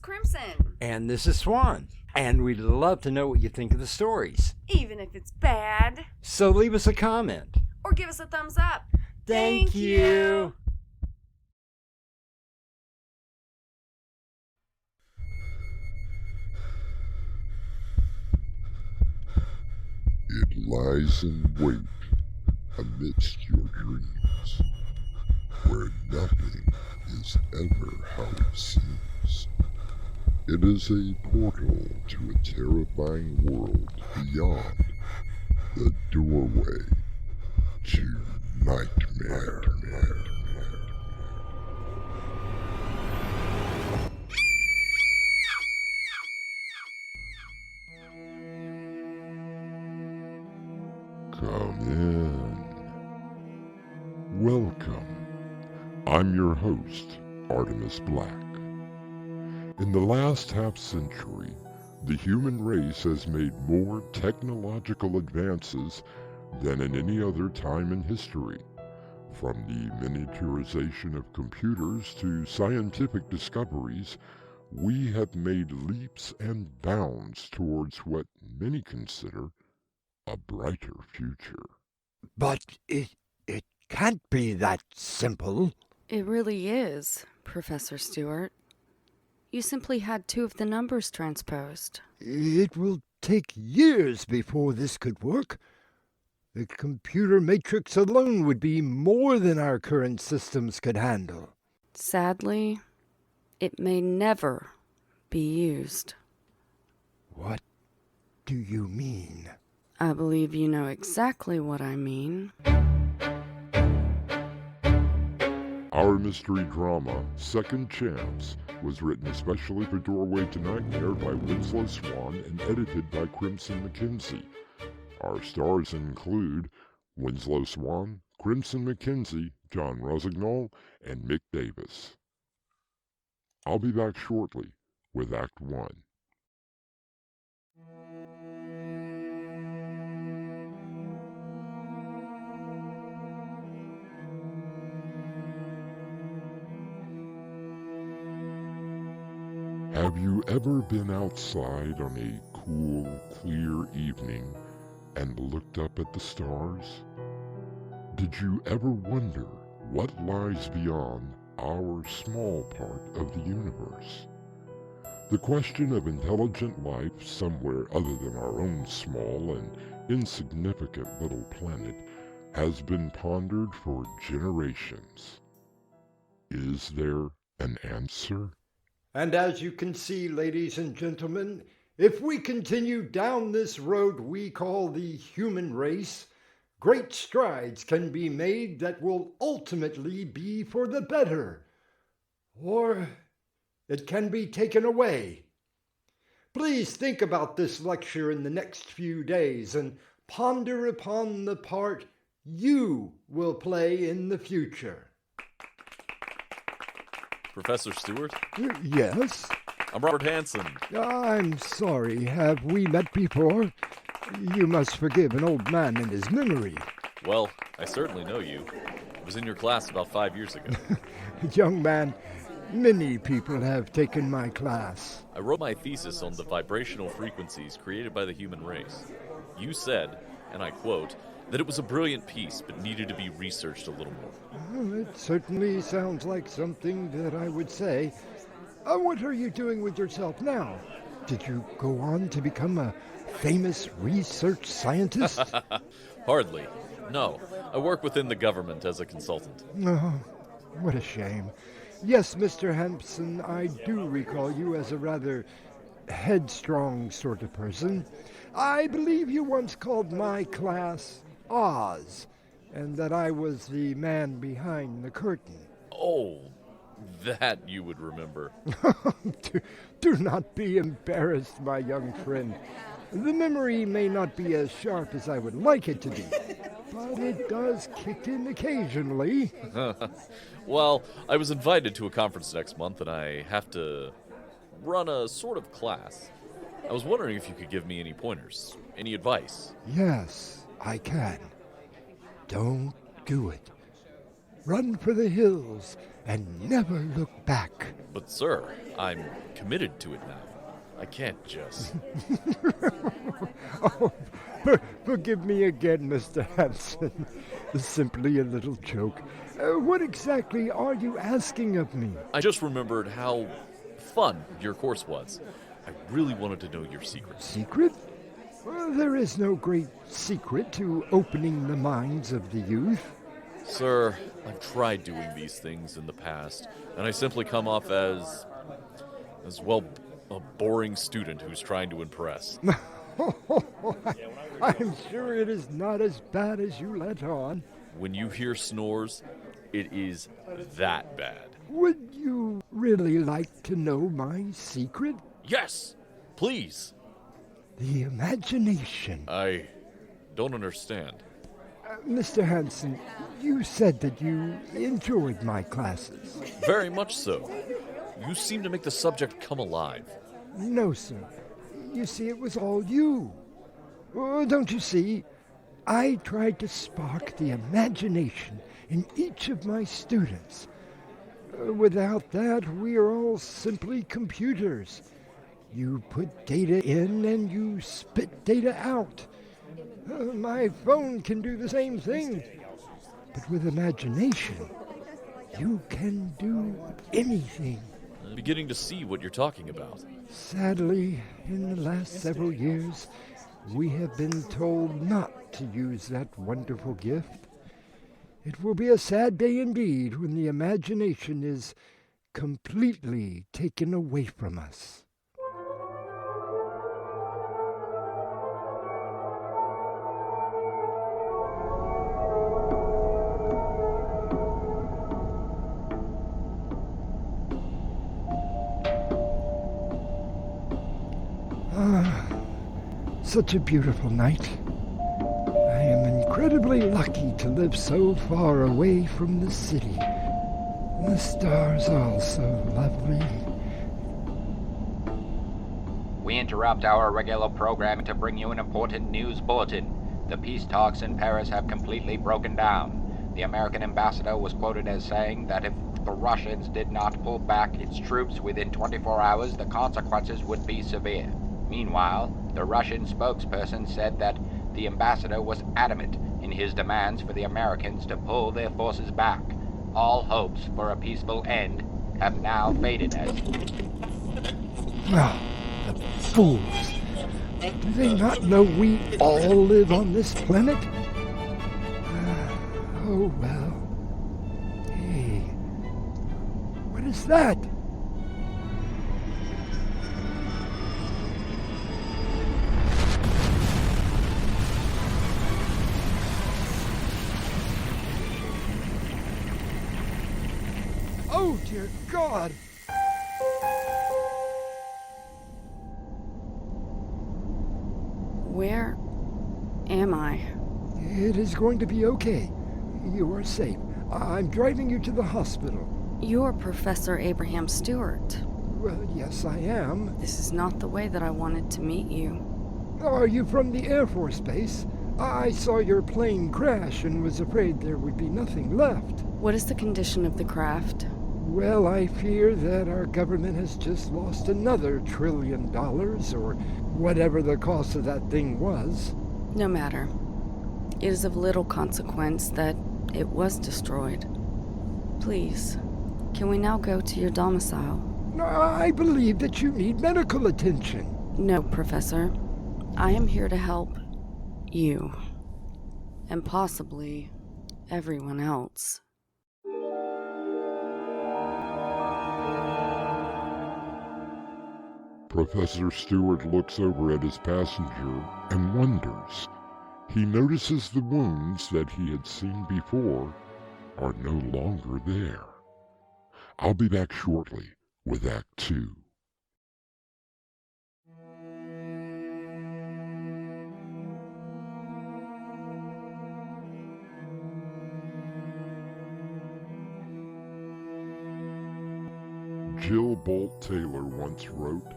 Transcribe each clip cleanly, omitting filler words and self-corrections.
Crimson. And this is Swan. And we'd love to know what you think of the stories. Even if it's bad. So leave us a comment. Or give us a thumbs up. Thank you. It lies in wait amidst your dreams, where nothing is ever how it seems. It is a portal to a terrifying world beyond the doorway to nightmare. Come in. Welcome. I'm your host, Artemis Black. In the last half-century, the human race has made more technological advances than in any other time in history. From the miniaturization of computers to scientific discoveries, we have made leaps and bounds towards what many consider a brighter future. But it can't be that simple. It really is, Professor Stewart. You simply had two of the numbers transposed. It will take years before this could work. The computer matrix alone would be more than our current systems could handle. Sadly, it may never be used. What do you mean? I believe you know exactly what I mean. Our mystery drama, Second Chance, was written especially for Doorway to Nightmare by Winslow Swan and edited by Crimson McKenzie. Our stars include Winslow Swan, Crimson McKenzie, John Rossignol, and Mick Davis. I'll be back shortly with Act 1. Have you ever been outside on a cool, clear evening and looked up at the stars? Did you ever wonder what lies beyond our small part of the universe? The question of intelligent life somewhere other than our own small and insignificant little planet has been pondered for generations. Is there an answer? And as you can see, ladies and gentlemen, if we continue down this road we call the human race, great strides can be made that will ultimately be for the better. Or it can be taken away. Please think about this lecture in the next few days and ponder upon the part you will play in the future. Professor Stewart? Yes? I'm Robert Hansen. I'm sorry. Have we met before? You must forgive an old man and his memory. Well, I certainly know you. I was in your class about 5 years ago. Young man, many people have taken my class. I wrote my thesis on the vibrational frequencies created by the human race. You said, and I quote, that it was a brilliant piece, but needed to be researched a little more. Well, it certainly sounds like something that I would say. What are you doing with yourself now? Did you go on to become a famous research scientist? Hardly. No, I work within the government as a consultant. Oh, what a shame. Yes, Mr. Hampson, I do recall you as a rather headstrong sort of person. I believe you once called my class Oz, and that I was the man behind the curtain. Oh, that you would remember. Do not be embarrassed, my young friend. The memory may not be as sharp as I would like it to be, but it does kick in occasionally. Well, I was invited to a conference next month, and I have to run a sort of class. I was wondering if you could give me any pointers, any advice. Yes, I can. Don't do it. Run for the hills and never look back. But, sir, I'm committed to it now. I can't just. Oh, forgive me again, Mr. Hanson. Simply a little joke. What exactly are you asking of me? I just remembered how fun your course was. I really wanted to know your secrets. Secret? Well, there is no great secret to opening the minds of the youth. Sir, I've tried doing these things in the past, and I simply come off as well, a boring student who's trying to impress. I'm sure it is not as bad as you let on. When you hear snores, it is that bad. Would you really like to know my secret? Yes, please. The imagination. I don't understand. Mr. Hanson, you said that you enjoyed my classes. Very much so. You seem to make the subject come alive. No, sir. You see, it was all you. Oh, don't you see? I tried to spark the imagination in each of my students. Without that, we are all simply computers. You put data in and you spit data out. My phone can do the same thing. But with imagination, you can do anything. I'm beginning to see what you're talking about. Sadly, in the last several years, we have been told not to use that wonderful gift. It will be a sad day indeed when the imagination is completely taken away from us. Such a beautiful night. I am incredibly lucky to live so far away from the city. The stars are all so lovely. We interrupt our regular program to bring you an important news bulletin. The peace talks in Paris have completely broken down. The American ambassador was quoted as saying that if the Russians did not pull back its troops within 24 hours, the consequences would be severe. Meanwhile, the Russian spokesperson said that the ambassador was adamant in his demands for the Americans to pull their forces back. All hopes for a peaceful end have now faded as... Ah, the fools! Do they not know we all live on this planet? Oh well. Hey, what is that? Oh, dear God! Where am I? It is going to be okay. You are safe. I'm driving you to the hospital. You're Professor Abraham Stewart. Well, yes, I am. This is not the way that I wanted to meet you. Are you from the Air Force Base? I saw your plane crash and was afraid there would be nothing left. What is the condition of the craft? Well, I fear that our government has just lost another $1 trillion, or whatever the cost of that thing was. No matter. It is of little consequence that it was destroyed. Please, can we now go to your domicile? No, I believe that you need medical attention. No, Professor. I am here to help you. And possibly everyone else. Professor Stewart looks over at his passenger and wonders. He notices the wounds that he had seen before are no longer there. I'll be back shortly with Act 2. Jill Bolt Taylor once wrote,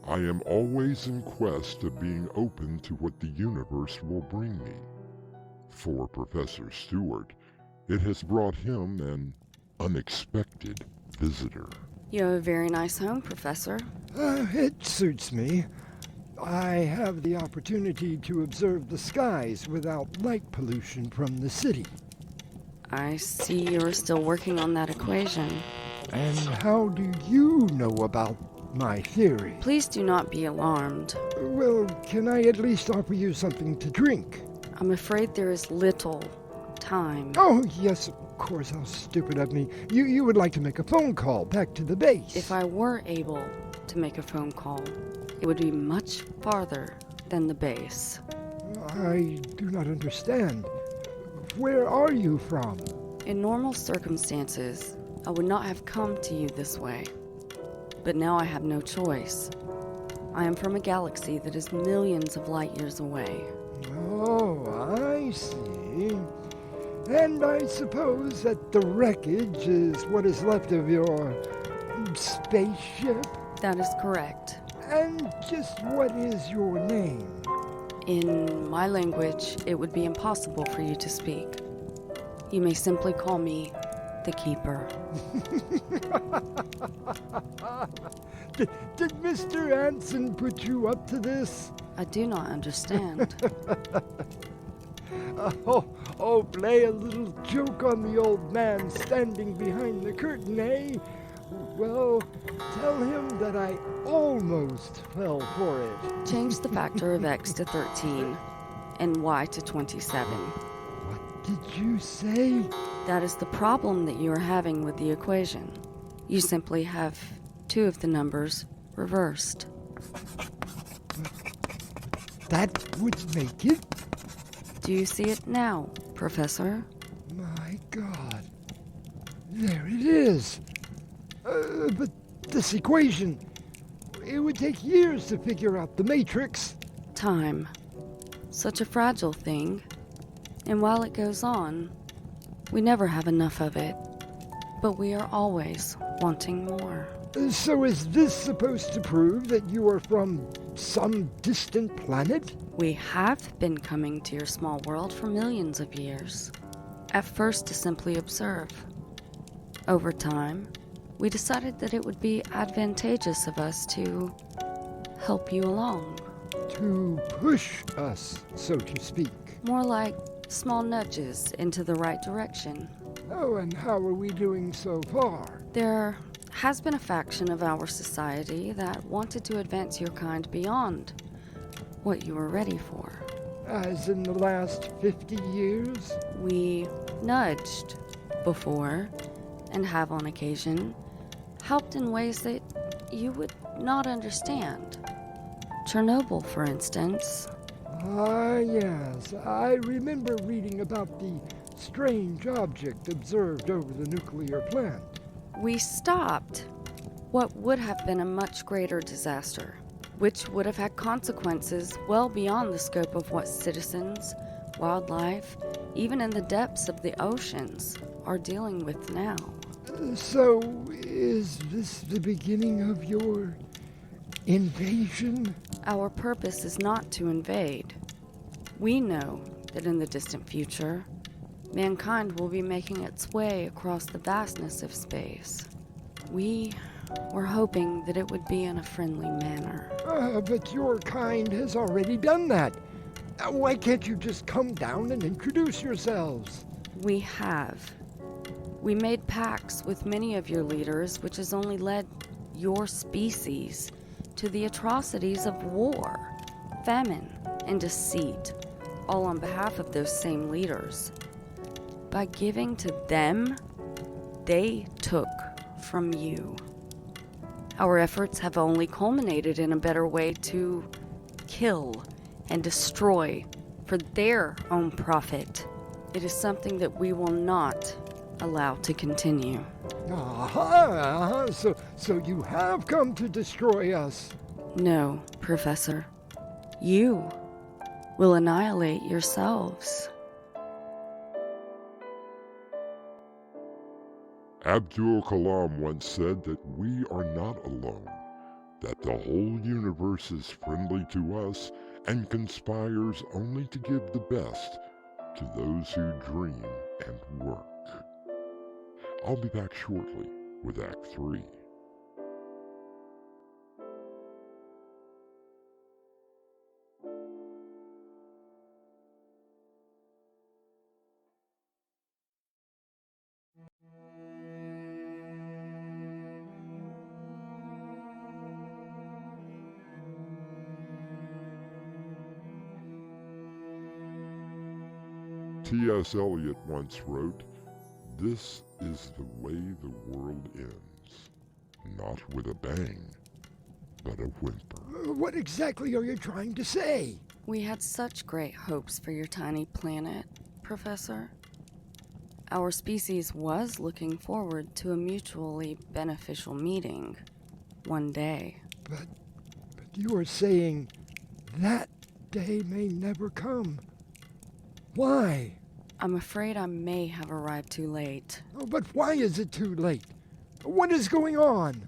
"I am always in quest of being open to what the universe will bring me." For Professor Stewart, it has brought him an unexpected visitor. You have a very nice home, Professor. It suits me. I have the opportunity to observe the skies without light pollution from the city. I see you're still working on that equation. And how do you know about my theory? Please do not be alarmed. Well, can I at least offer you something to drink? I'm afraid there is little time. Oh, yes, of course. How stupid of me. You would like to make a phone call back to the base. If I were able to make a phone call, it would be much farther than the base. I do not understand. Where are you from? In normal circumstances, I would not have come to you this way. But now I have no choice. I am from a galaxy that is millions of light years away. Oh, I see. And I suppose that the wreckage is what is left of your spaceship? That is correct. And just what is your name? In my language, it would be impossible for you to speak. You may simply call me the Keeper. Did Mr. Anson put you up to this? I do not understand. Oh, play a little joke on the old man standing behind the curtain, eh? Well, tell him that I almost fell for it. Change the factor of x to 13 and y to 27. What did you say? That is the problem that you are having with the equation. You simply have two of the numbers reversed. That would make it? Do you see it now, Professor? My God. There it is. But this equation, it would take years to figure out the matrix. Time. Such a fragile thing. And while it goes on, we never have enough of it. But we are always wanting more. So is this supposed to prove that you are from some distant planet? We have been coming to your small world for millions of years. At first to simply observe. Over time, we decided that it would be advantageous of us to help you along. To push us, so to speak. More like small nudges into the right direction. Oh, and how are we doing so far? There has been a faction of our society that wanted to advance your kind beyond what you were ready for. As in the last 50 years? We nudged before, and have on occasion, helped in ways that you would not understand. Chernobyl, for instance. Ah, yes. I remember reading about the strange object observed over the nuclear plant. We stopped what would have been a much greater disaster, which would have had consequences well beyond the scope of what citizens, wildlife, even in the depths of the oceans, are dealing with now. So, is this the beginning of your invasion? Our purpose is not to invade. We know that in the distant future, mankind will be making its way across the vastness of space. We were hoping that it would be in a friendly manner. But your kind has already done that. Why can't you just come down and introduce yourselves? We have. We made pacts with many of your leaders, which has only led your species to the atrocities of war, famine, and deceit, all on behalf of those same leaders. By giving to them, they took from you. Our efforts have only culminated in a better way to kill and destroy for their own profit. It is something that we will not allow to continue. So you have come to destroy us. No, Professor. You will annihilate yourselves. Abdul Kalam once said that we are not alone, that the whole universe is friendly to us and conspires only to give the best to those who dream and work. I'll be back shortly with Act 3. T.S. Eliot once wrote, "This is the way the world ends. Not with a bang, but a whimper." What exactly are you trying to say? We had such great hopes for your tiny planet, Professor. Our species was looking forward to a mutually beneficial meeting one day. But you are saying that day may never come. Why? I'm afraid I may have arrived too late. Oh, but why is it too late? What is going on?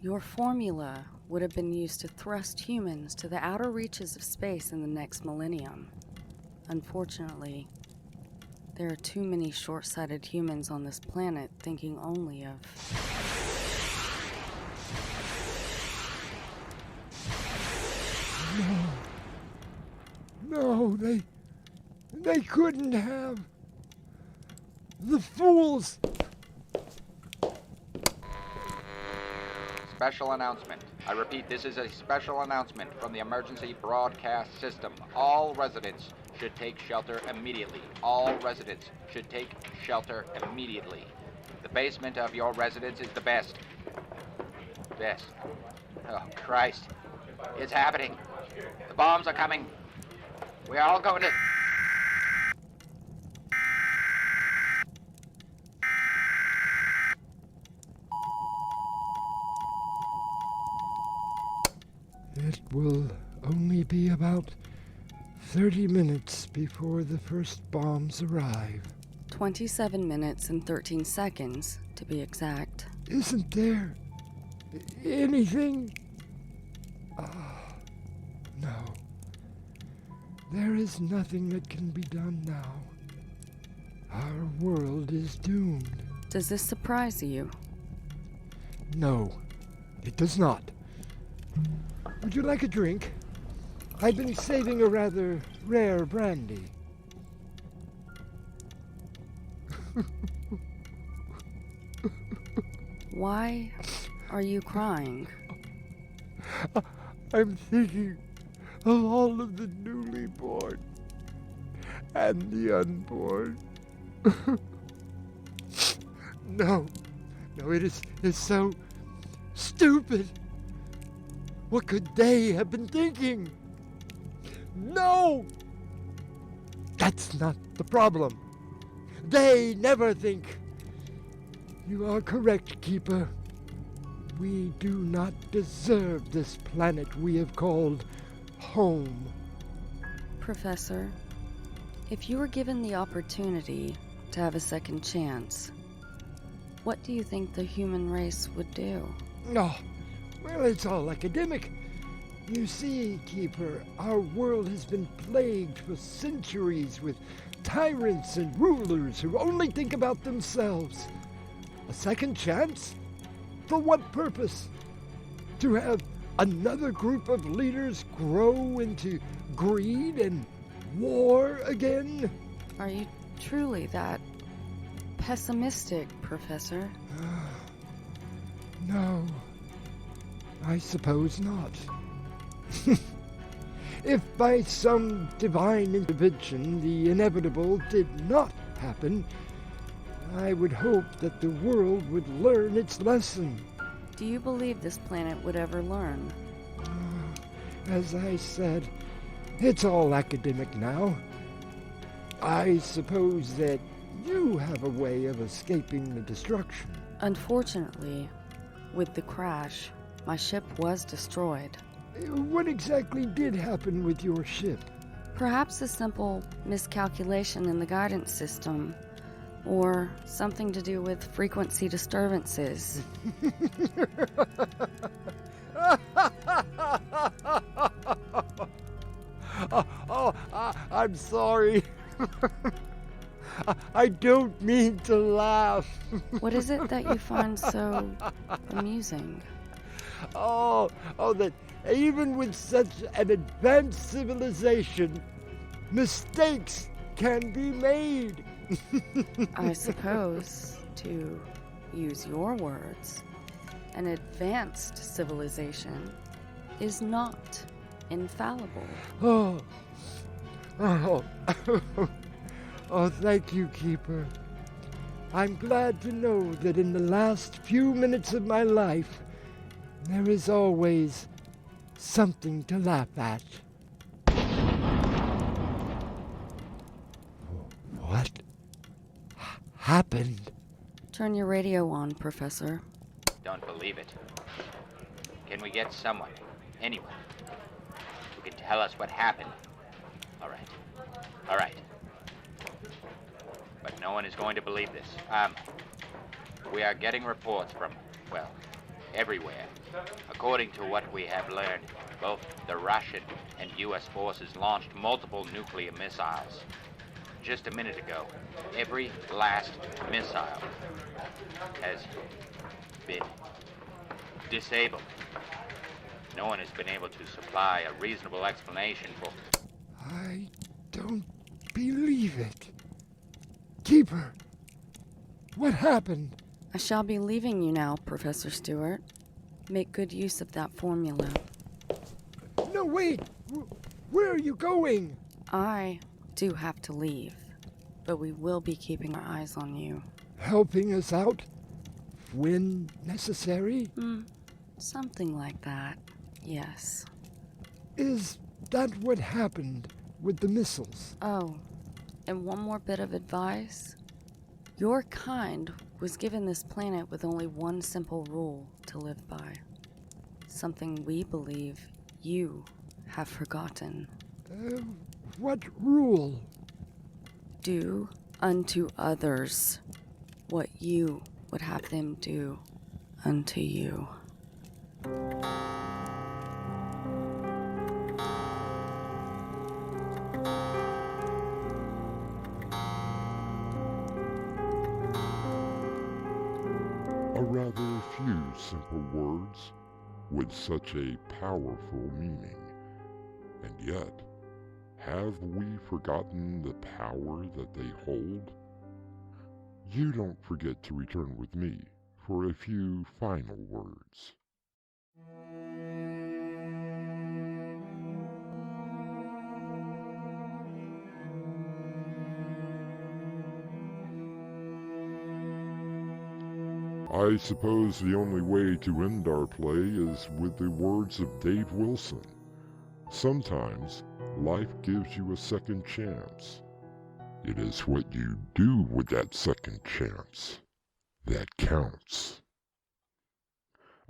Your formula would have been used to thrust humans to the outer reaches of space in the next millennium. Unfortunately, there are too many short-sighted humans on this planet thinking only of... No, they couldn't have. The fools! Special announcement. I repeat, this is a special announcement from the emergency broadcast system. All residents should take shelter immediately. All residents should take shelter immediately. The basement of your residence is the best. Best. Oh, Christ. It's happening. The bombs are coming. We are all going to... It will only be about 30 minutes before the first bombs arrive. 27 minutes and 13 seconds, to be exact. Isn't there anything? No. There is nothing that can be done now. Our world is doomed. Does this surprise you? No, it does not. Would you like a drink? I've been saving a rather rare brandy. Why are you crying? I'm thinking of all of the newly born and the unborn. No, it is so stupid. What could they have been thinking? No! That's not the problem. They never think. You are correct, Keeper. We do not deserve this planet we have called home. Professor, if you were given the opportunity to have a second chance, what do you think the human race would do? No. Well, it's all academic. You see, Keeper, our world has been plagued for centuries with tyrants and rulers who only think about themselves. A second chance? For what purpose? To have another group of leaders grow into greed and war again? Are you truly that pessimistic, Professor? No. I suppose not. If by some divine intervention the inevitable did not happen, I would hope that the world would learn its lesson. Do you believe this planet would ever learn? As I said, it's all academic now. I suppose that you have a way of escaping the destruction. Unfortunately, with the crash, my ship was destroyed. What exactly did happen with your ship? Perhaps a simple miscalculation in the guidance system, or something to do with frequency disturbances. I'm sorry. I don't mean to laugh. What is it that you find so amusing? That even with such an advanced civilization, mistakes can be made. I suppose, to use your words, an advanced civilization is not infallible. Thank you, Keeper. I'm glad to know that in the last few minutes of my life, there is always something to laugh at. What happened? Turn your radio on, Professor. Don't believe it. Can we get someone, anyone, who can tell us what happened? All right. But no one is going to believe this. We are getting reports from, well, everywhere. According to what we have learned, both the Russian and U.S. forces launched multiple nuclear missiles. Just a minute ago, every last missile has been disabled. No one has been able to supply a reasonable explanation for... I don't believe it. Keeper, what happened? I shall be leaving you now, Professor Stewart. Make good use of that formula. No, wait! Where are you going? I do have to leave, but we will be keeping our eyes on you. Helping us out when necessary? Something like that, yes. Is that what happened with the missiles? Oh, and one more bit of advice. Your kind was given this planet with only one simple rule to live by. Something we believe you have forgotten. What rule? Do unto others what you would have them do unto you. A rather few simple words with such a powerful meaning. And yet, have we forgotten the power that they hold? You don't forget to return with me for a few final words. I suppose the only way to end our play is with the words of Dave Wilson. Sometimes life gives you a second chance. It is what you do with that second chance that counts.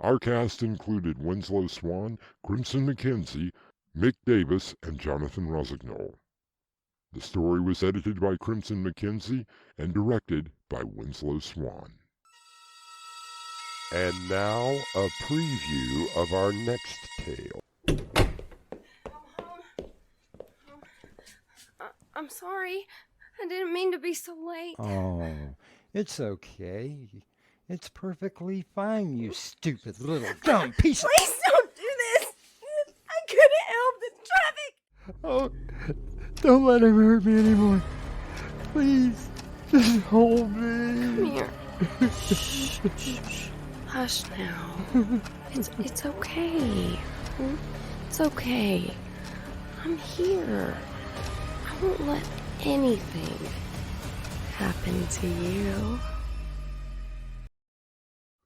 Our cast included Winslow Swan, Crimson McKenzie, Mick Davis, and Jonathan Rossignol. The story was edited by Crimson McKenzie and directed by Winslow Swan. And now, a preview of our next tale. I'm sorry. I didn't mean to be so late. Oh, it's okay. It's perfectly fine, you stupid little dumb piece of... Please don't do this. I couldn't help the traffic. Oh, don't let him hurt me anymore. Please, just hold me. Come here. Shh, shh, shh. Hush now. It's okay. It's okay. I'm here. I won't let anything happen to you.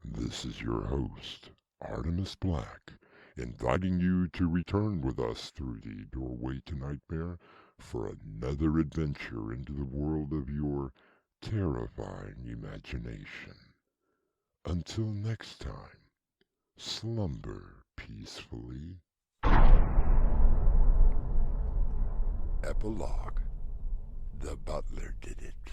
This is your host, Artemis Black, inviting you to return with us through the doorway to nightmare for another adventure into the world of your terrifying imagination. Until next time, slumber peacefully. Epilogue. The butler did it.